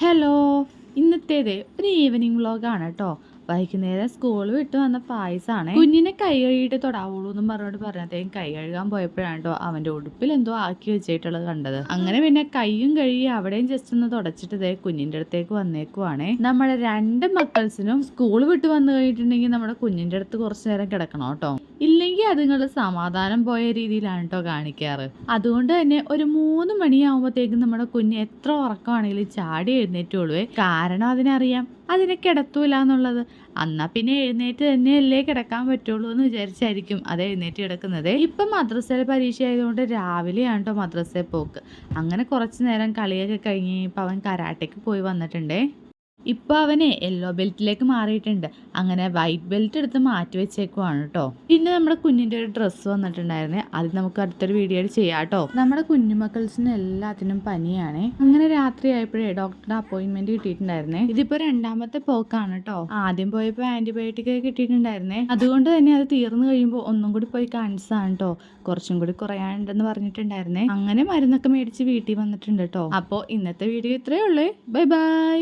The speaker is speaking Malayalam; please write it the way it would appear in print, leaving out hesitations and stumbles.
ഹലോ, ഇന്നത്തേത് ഒരു ഈവനിങ് വ്ളോഗാണ് കേട്ടോ. വൈകുന്നേരം സ്കൂൾ വിട്ട് വന്ന പായസാണ്. കുഞ്ഞിനെ കൈ കഴുകിയിട്ട് തൊടാവുള്ളൂ എന്നും പറഞ്ഞപ്പോഴത്തേക്കും കൈ കഴുകാൻ പോയപ്പോഴാണ് കേട്ടോ അവന്റെ ഉടുപ്പിൽ എന്തോ ആക്കി വെച്ചിട്ടുള്ളത് കണ്ടത്. അങ്ങനെ പിന്നെ കൈയും കഴുകി അവിടെയും ജസ്റ്റ് ഒന്ന് തുടച്ചിട്ട് ഇതേ കുഞ്ഞിന്റെ അടുത്തേക്ക് വന്നേക്കുവാണേ. നമ്മുടെ രണ്ട് മക്കൾസിനും സ്കൂൾ വിട്ട് വന്നു കഴിഞ്ഞിട്ടുണ്ടെങ്കിൽ നമ്മുടെ കുഞ്ഞിന്റെ അടുത്ത് കുറച്ചു നേരം കിടക്കണം കേട്ടോ. ഇല്ലെങ്കിൽ അതുങ്ങൾ സമാധാനം പോയ രീതിയിലാണ് കേട്ടോ കാണിക്കാറ്. അതുകൊണ്ട് തന്നെ ഒരു 3 മണിയാവുമ്പോഴത്തേക്കും നമ്മുടെ കുഞ്ഞ് എത്ര ഉറക്കമാണെങ്കിലും ചാടി എഴുന്നേറ്റുള്ളൂ. കാരണം അതിനറിയാം അതിനെ കിടത്തൂല എന്നുള്ളത്. എന്നാ പിന്നെ എഴുന്നേറ്റ് തന്നെയല്ലേ കിടക്കാൻ പറ്റുള്ളൂ എന്ന് വിചാരിച്ചായിരിക്കും അത് എഴുന്നേറ്റ് കിടക്കുന്നത്. ഇപ്പം മദ്രസയിൽ പരീക്ഷ ആയതുകൊണ്ട് രാവിലെയാണ് കേട്ടോ മദ്രസയിൽ പോക്ക്. അങ്ങനെ കുറച്ച് നേരം കളിയൊക്കെ കഴിഞ്ഞ് ഇപ്പം അവൻ കരാട്ടയ്ക്ക് പോയി വന്നിട്ടുണ്ടേ. ഇപ്പൊ അവനെ യെല്ലോ ബെൽറ്റിലേക്ക് മാറിയിട്ടുണ്ട്. അങ്ങനെ വൈറ്റ് ബെൽറ്റ് എടുത്ത് മാറ്റി വെച്ചേക്കുവാണ് കേട്ടോ. പിന്നെ നമ്മുടെ കുഞ്ഞിന്റെ ഒരു ഡ്രസ്സ് വന്നിട്ടുണ്ടായിരുന്നേ, അത് നമുക്ക് അടുത്തൊരു വീഡിയോയിൽ ചെയ്യാം കേട്ടോ. നമ്മുടെ കുഞ്ഞുമക്കൾസിന് എല്ലാത്തിനും പനിയാണ്. അങ്ങനെ രാത്രി ആയപ്പോഴേ ഡോക്ടറുടെ അപ്പോയിന്റ്മെന്റ് കിട്ടിയിട്ടുണ്ടായിരുന്നേ. ഇതിപ്പോ 2ാമത്തെ പോക്കാണ് കേട്ടോ. ആദ്യം പോയപ്പോ ആന്റിബയോട്ടിക് കിട്ടിയിട്ടുണ്ടായിരുന്നേ. അതുകൊണ്ട് തന്നെ അത് തീർന്നു കഴിയുമ്പോൾ ഒന്നും കൂടി പോയി കാണിച്ചതാണ് കേട്ടോ. കുറച്ചും കൂടി കുറയാനുണ്ടെന്ന് പറഞ്ഞിട്ടുണ്ടായിരുന്നേ. അങ്ങനെ മരുന്നൊക്കെ മേടിച്ച് വീട്ടിൽ വന്നിട്ടുണ്ട് കേട്ടോ. അപ്പോൾ ഇന്നത്തെ വീഡിയോ ഇത്രയേ ഉള്ളൂ. Bye bye.